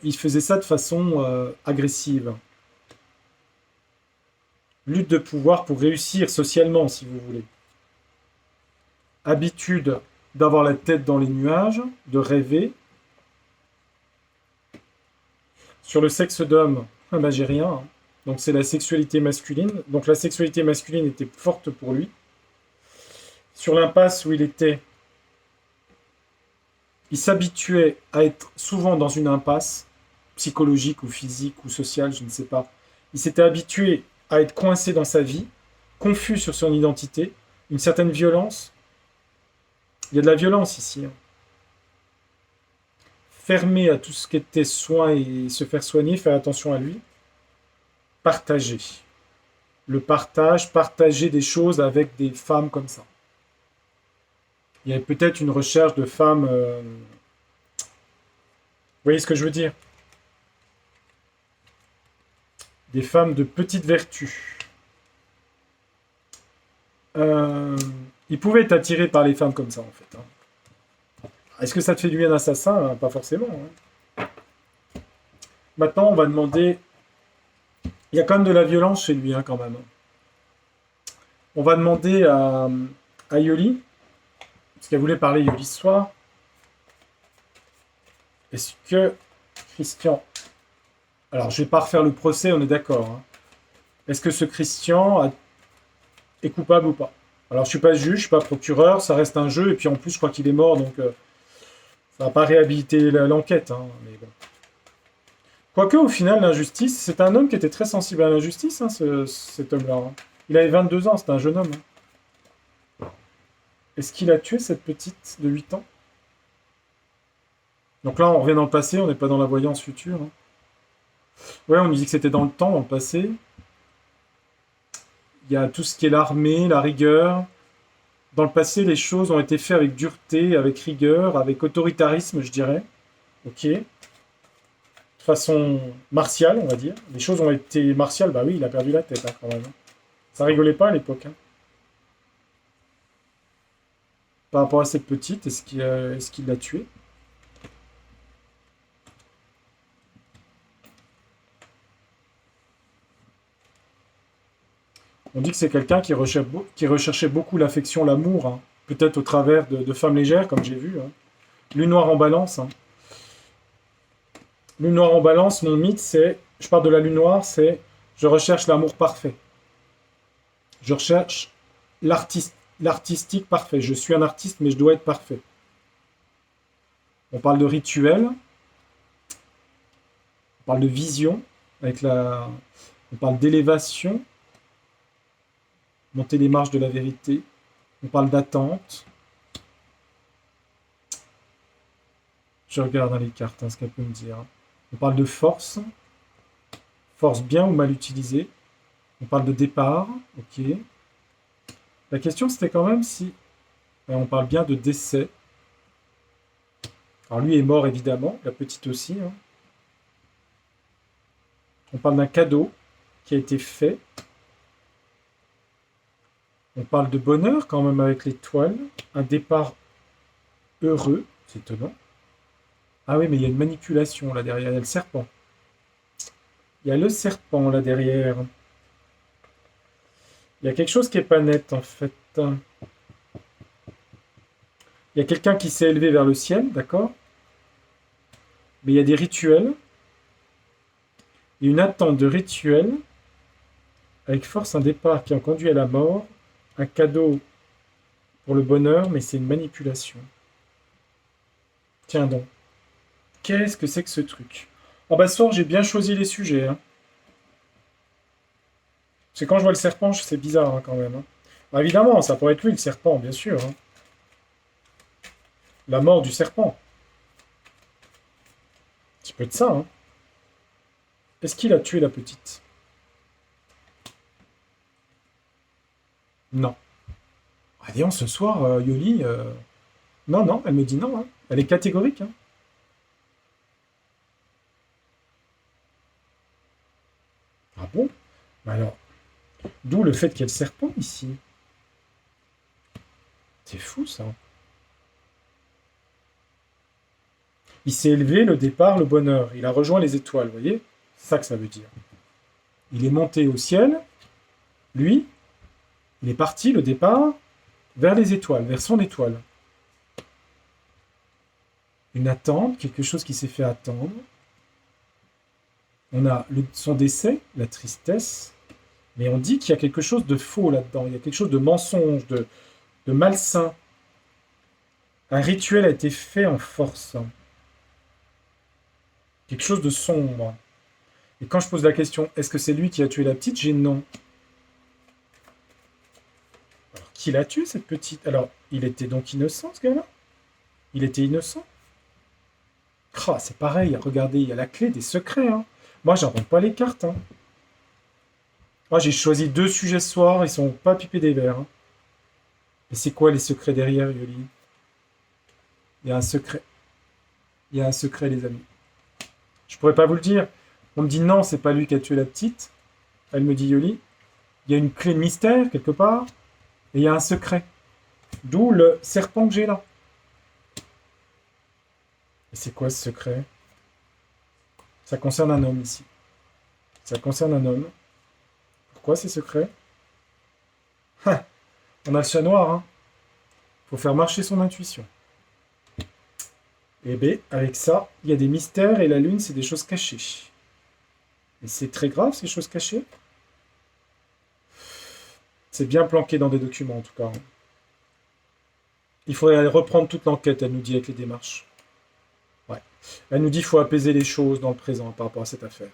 il faisait ça de façon agressive. Lutte de pouvoir pour réussir socialement, si vous voulez. Habitude d'avoir la tête dans les nuages, de rêver. Sur le sexe d'homme, ah ben j'ai rien. Hein. Donc c'est la sexualité masculine. Donc la sexualité masculine était forte pour lui. Sur l'impasse où il était, il s'habituait à être souvent dans une impasse, psychologique ou physique ou sociale, je ne sais pas. Il s'était habitué à être coincé dans sa vie, confus sur son identité, une certaine violence. Il y a de la violence ici. Hein. Fermé à tout ce qui était soin et se faire soigner, faire attention à lui. Partager. Le partage, partager des choses avec des femmes comme ça. Il y avait peut-être une recherche de femmes... Vous voyez ce que je veux dire? Des femmes de petite vertu. Il pouvait être attiré par les femmes comme ça, en fait. Hein. Est-ce que ça te fait du bien un assassin? Pas forcément. Hein. Maintenant, on va demander... Il y a quand même de la violence chez lui, hein, quand même. On va demander à Yoli, parce qu'elle voulait parler Yoli ce soir. Est-ce que Christian... Alors, je ne vais pas refaire le procès, on est d'accord. Hein. Est-ce que ce Christian est coupable ou pas? Alors, je ne suis pas juge, je ne suis pas procureur, ça reste un jeu, et puis en plus, je crois qu'il est mort, donc ça ne va pas réhabiliter l'enquête. Hein, mais bon. Quoique, au final, c'est un homme qui était très sensible à l'injustice, hein, cet homme-là. Hein. Il avait 22 ans, c'était un jeune homme. Hein. Est-ce qu'il a tué cette petite de 8 ans? Donc là, on revient dans le passé, on n'est pas dans la voyance future, hein. Ouais, on nous dit que c'était dans le temps, dans le passé. Il y a tout ce qui est l'armée, la rigueur. Dans le passé, les choses ont été faites avec dureté, avec rigueur, avec autoritarisme, je dirais. Ok. De façon martiale, on va dire. Les choses ont été martiales, bah oui, il a perdu la tête, hein, quand même, hein. Ça rigolait pas à l'époque, hein. Par rapport à cette petite, est-ce qu'il l'a tuée? On dit que c'est quelqu'un qui recherchait beaucoup l'affection, l'amour, hein. Peut-être au travers de femmes légères, comme j'ai vu, hein. Lune noire en balance, hein. Lune noire en balance, mon mythe, c'est, je parle de la lune noire, c'est, je recherche l'amour parfait. Je recherche l'artistique parfait. Je suis un artiste, mais je dois être parfait. On parle de rituel, on parle de vision, on parle d'élévation, monter les marches de la vérité, on parle d'attente. Je regarde dans les cartes, hein, ce qu'elle peut me dire. On parle de force, force bien ou mal utilisée. On parle de départ, ok. La question c'était quand même si... on parle bien de décès. Alors lui est mort évidemment, la petite aussi, hein. On parle d'un cadeau qui a été fait. On parle de bonheur quand même avec l'étoile. Un départ heureux, c'est étonnant. Ah oui, mais il y a une manipulation là derrière, il y a le serpent. Il y a le serpent là derrière. Il y a quelque chose qui n'est pas net en fait. Il y a quelqu'un qui s'est élevé vers le ciel, d'accord? Mais il y a des rituels. Il y a une attente de rituels. Avec force, un départ qui en conduit à la mort. Un cadeau pour le bonheur, mais c'est une manipulation. Tiens donc. Qu'est-ce que c'est que ce truc? Oh bah ce soir, j'ai bien choisi les sujets, hein. C'est quand je vois le serpent, c'est bizarre, hein, quand même, hein. Bah, évidemment, ça pourrait être lui, le serpent, bien sûr, hein. La mort du serpent. Un petit peu de ça, hein. Est-ce qu'il a tué la petite? Non. Ah, disons, ce soir, Yoli... Non, non, elle me dit non, hein. Elle est catégorique, hein. Ah bon? Bah alors, d'où le fait qu'il y ait le serpent ici. C'est fou, ça. Il s'est élevé, le départ, le bonheur. Il a rejoint les étoiles, vous voyez? C'est ça que ça veut dire. Il est monté au ciel, lui, il est parti, le départ, vers les étoiles, vers son étoile. Une attente, quelque chose qui s'est fait attendre. On a son décès, la tristesse, mais on dit qu'il y a quelque chose de faux là-dedans, il y a quelque chose de mensonge, de malsain. Un rituel a été fait en force. Quelque chose de sombre. Et quand je pose la question, est-ce que c'est lui qui a tué la petite? J'ai non. Alors, qui l'a tué, cette petite? Alors, il était donc innocent, ce gars-là? Il était innocent? Ah, c'est pareil, regardez, il y a la clé des secrets, hein. Moi, j'invente pas les cartes, hein. Moi, j'ai choisi 2 sujets ce soir, ils sont pas pipés des verres, hein. Mais c'est quoi les secrets derrière, Yoli? Il y a un secret. Il y a un secret, les amis. Je pourrais pas vous le dire. On me dit non, c'est pas lui qui a tué la petite. Elle me dit Yoli. Il y a une clé de mystère quelque part. Et il y a un secret. D'où le serpent que j'ai là. Et c'est quoi ce secret? Ça concerne un homme ici. Ça concerne un homme. Pourquoi c'est secret? Ah, on a le chat noir, hein. Faut faire marcher son intuition. Et bien, avec ça, il y a des mystères et la lune, c'est des choses cachées. Et c'est très grave, ces choses cachées. C'est bien planqué dans des documents, en tout cas, hein. Il faudrait aller reprendre toute l'enquête, elle nous dit, avec les démarches. Ouais. Elle nous dit qu'il faut apaiser les choses dans le présent par rapport à cette affaire.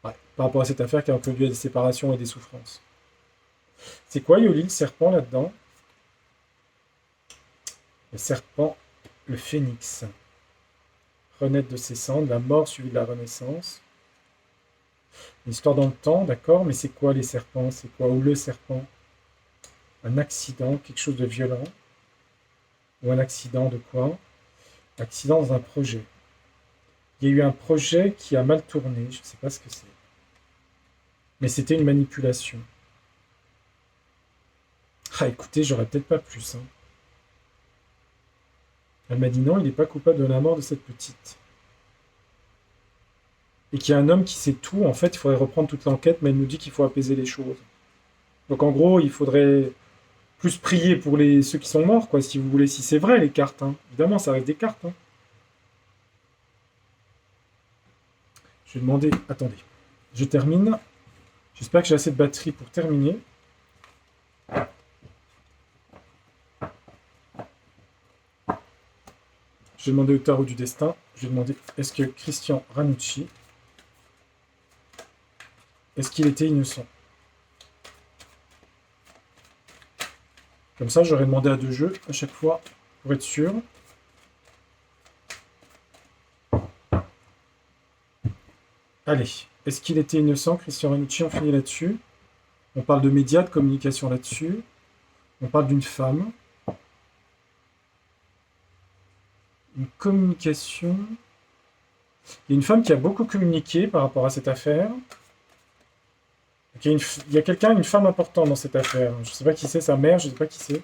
Ouais. Par rapport à cette affaire qui a conduit à des séparations et des souffrances. C'est quoi, Yoli, le serpent, là-dedans? Le serpent, le phénix. Renaître de ses cendres, la mort suivie de la renaissance. L'histoire dans le temps, d'accord, mais c'est quoi les serpents? C'est quoi? Ou le serpent? Un accident, quelque chose de violent. Ou un accident de quoi? Accident dans un projet. Il y a eu un projet qui a mal tourné, je ne sais pas ce que c'est. Mais c'était une manipulation. Ah écoutez, j'aurais peut-être pas plus. Hein. Elle m'a dit non, il n'est pas coupable de la mort de cette petite. Et qu'il y a un homme qui sait tout, en fait, il faudrait reprendre toute l'enquête, mais elle nous dit qu'il faut apaiser les choses. Donc en gros, il faudrait plus prier pour ceux qui sont morts, quoi, si vous voulez, si c'est vrai les cartes. Hein. Évidemment, ça reste des cartes. Hein. Je vais demander. Attendez. Je termine. J'espère que j'ai assez de batterie pour terminer. Je vais demander au tarot du destin. Je vais demander est-ce que Christian Ranucci, est-ce qu'il était innocent? Comme ça, j'aurais demandé à 2 jeux à chaque fois pour être sûr. Allez, est-ce qu'il était innocent, Christian Ranucci? On finit là-dessus. On parle de médias, de communication là-dessus. On parle d'une femme. Une communication. Il y a une femme qui a beaucoup communiqué par rapport à cette affaire. Il y a quelqu'un, une femme importante dans cette affaire. Je ne sais pas qui c'est, sa mère, je ne sais pas qui c'est.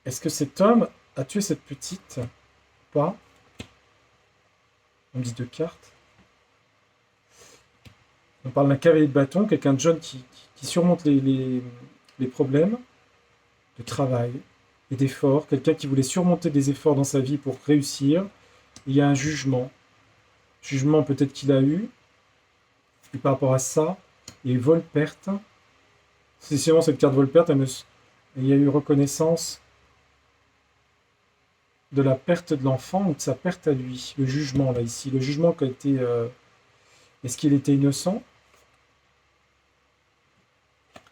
Est-ce que cet homme a tué cette petite ou pas? On me dit 2 cartes. On parle d'un cavalier de bâton, quelqu'un de jeune qui surmonte les problèmes de travail et d'efforts. Quelqu'un qui voulait surmonter des efforts dans sa vie pour réussir. Il y a un jugement. Jugement peut-être qu'il a eu. Et par rapport à ça, il y a eu vol-perte. C'est sûrement cette carte vol-perte. Il y a eu reconnaissance de la perte de l'enfant ou de sa perte à lui. Le jugement, là, ici. Le jugement qui a été... Est-ce qu'il était innocent?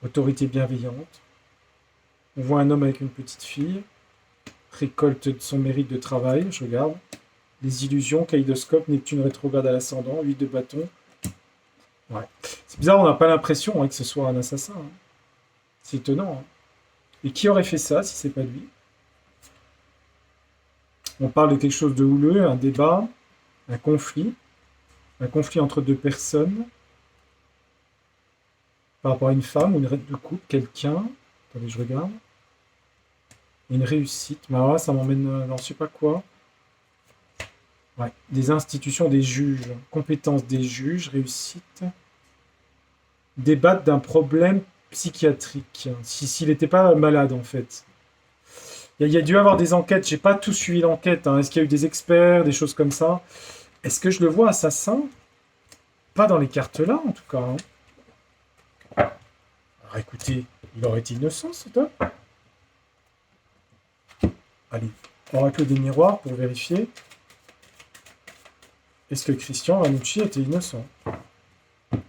Autorité bienveillante. On voit un homme avec une petite fille. Récolte de son mérite de travail. Je regarde. Les illusions, kaléidoscope, Neptune rétrograde à l'ascendant, 8 de bâton. Ouais. C'est bizarre, on n'a pas l'impression que ce soit un assassin. Hein. C'est étonnant. Hein. Et qui aurait fait ça si c'est pas lui? On parle de quelque chose de houleux, un débat, un conflit entre 2 personnes par rapport à une femme ou une règle de couple, quelqu'un. Attendez, je regarde. Une réussite. Mais alors là, ça m'emmène dans je sais pas quoi. Ouais. Des institutions, des juges, compétences des juges, réussite. Débattre d'un problème psychiatrique. S'il n'était pas malade, en fait. Il y a dû avoir des enquêtes. J'ai pas tout suivi l'enquête. Hein. Est-ce qu'il y a eu des experts, des choses comme ça? Est-ce que je le vois assassin? Pas dans les cartes là, en tout cas. Hein. Alors écoutez, il aurait été innocent, cet homme. Allez, oracle des miroirs pour vérifier. Est-ce que Christian Ranucci était innocent?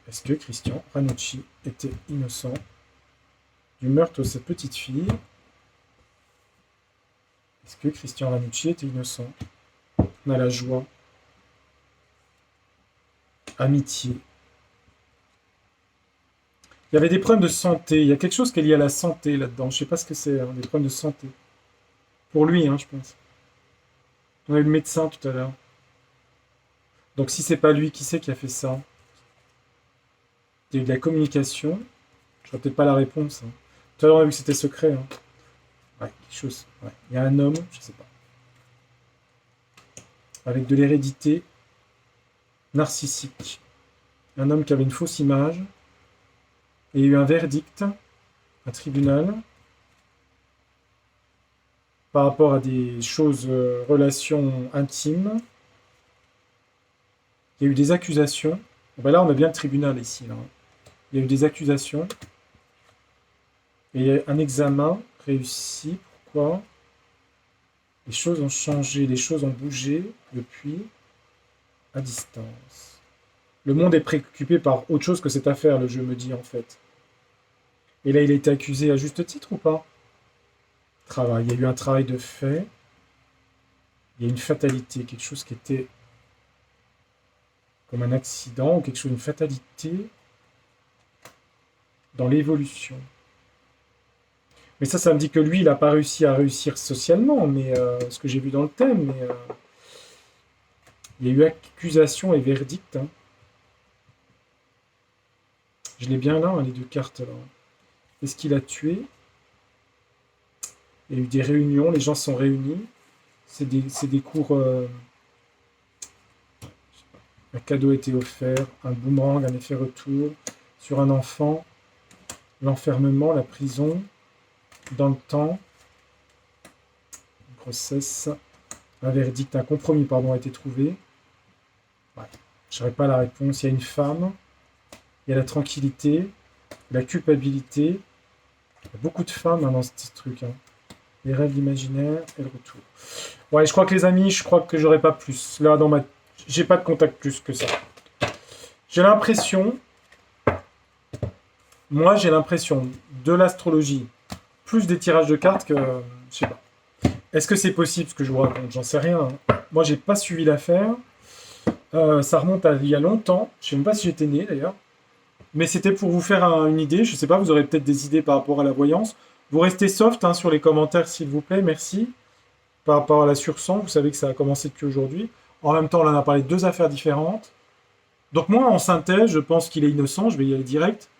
Est-ce que Christian Ranucci était innocent du meurtre de cette petite fille? Est-ce que Christian Ranucci était innocent? On a la joie. Amitié. Il y avait des problèmes de santé. Il y a quelque chose qui est lié à la santé là-dedans. Je ne sais pas ce que c'est, hein, des problèmes de santé. Pour lui, hein, je pense. On a eu le médecin tout à l'heure. Donc si c'est pas lui, qui c'est qui a fait ça? Il y a eu de la communication. Je n'aurai peut-être pas la réponse. Hein. Tout à l'heure, on a vu que c'était secret. Hein. Ouais, quelque chose. Ouais. Il y a un homme, je ne sais pas. Avec de l'hérédité narcissique. Un homme qui avait une fausse image. Et il y a eu un verdict, un tribunal, par rapport à des choses, relations intimes. Il y a eu des accusations. Bon, ben là, on a bien le tribunal ici. Là. Il y a eu des accusations. Et un examen réussi. Pourquoi? Les choses ont changé, les choses ont bougé depuis à distance. Le monde est préoccupé par autre chose que cette affaire, le jeu me dit en fait. Et là, il a été accusé à juste titre ou pas? travail. Il y a eu un travail de fait. Il y a une fatalité, quelque chose qui était comme un accident ou quelque chose, une fatalité dans l'évolution. Mais ça me dit que lui, il n'a pas réussi à réussir socialement, mais ce que j'ai vu dans le thème, mais il y a eu accusation et verdict. Hein. Je l'ai bien là, hein, les deux cartes. Là. Est-ce qu'il a tué? Il y a eu des réunions, les gens sont réunis. C'est des cours. Un cadeau a été offert, un boomerang, un effet retour sur un enfant, l'enfermement, la prison, dans le temps, une grossesse, un verdict, un compromis pardon, a été trouvé. Ouais. Je n'aurais pas la réponse. Il y a une femme, il y a la tranquillité, la culpabilité. Il y a beaucoup de femmes hein, dans ce truc. Hein. Les rêves imaginaires et le retour. Ouais, je crois que les amis, je crois que j'aurais pas plus. Là, dans ma... J'ai pas de contact plus que ça. J'ai l'impression... Moi, j'ai l'impression de l'astrologie, plus des tirages de cartes que... Je sais pas. Est-ce que c'est possible ce que je vous raconte? J'en sais rien. Hein. Moi, j'ai pas suivi l'affaire. Ça remonte à il y a longtemps. Je sais même pas si j'étais né, d'ailleurs. Mais c'était pour vous faire une idée. Je sais pas, vous aurez peut-être des idées par rapport à la voyance. Vous restez soft hein, sur les commentaires, s'il vous plaît. Merci. Par rapport à la sur-sang, vous savez que ça a commencé depuis aujourd'hui. En même temps, on en a parlé de deux affaires différentes. Donc moi, en synthèse, je pense qu'il est innocent. Je vais y aller direct.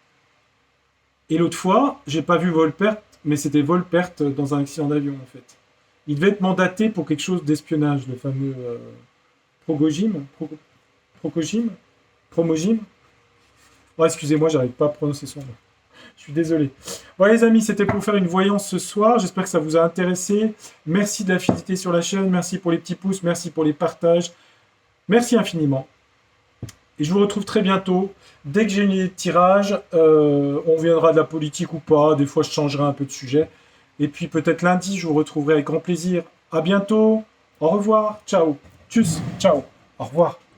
Et l'autre fois, j'ai pas vu vol-perte, mais c'était vol-perte dans un accident d'avion, en fait. Il devait être mandaté pour quelque chose d'espionnage, le fameux Progojim. Promogim. Oh, excusez-moi, j'arrive pas à prononcer son nom. Je suis désolé. Voilà les amis, c'était pour faire une voyance ce soir. J'espère que ça vous a intéressé. Merci de la fidélité sur la chaîne. Merci pour les petits pouces. Merci pour les partages. Merci infiniment. Et je vous retrouve très bientôt. Dès que j'ai une idée de tirage, on viendra de la politique ou pas. Des fois, je changerai un peu de sujet. Et puis peut-être lundi, je vous retrouverai avec grand plaisir. À bientôt. Au revoir. Ciao. Tchuss. Ciao. Au revoir.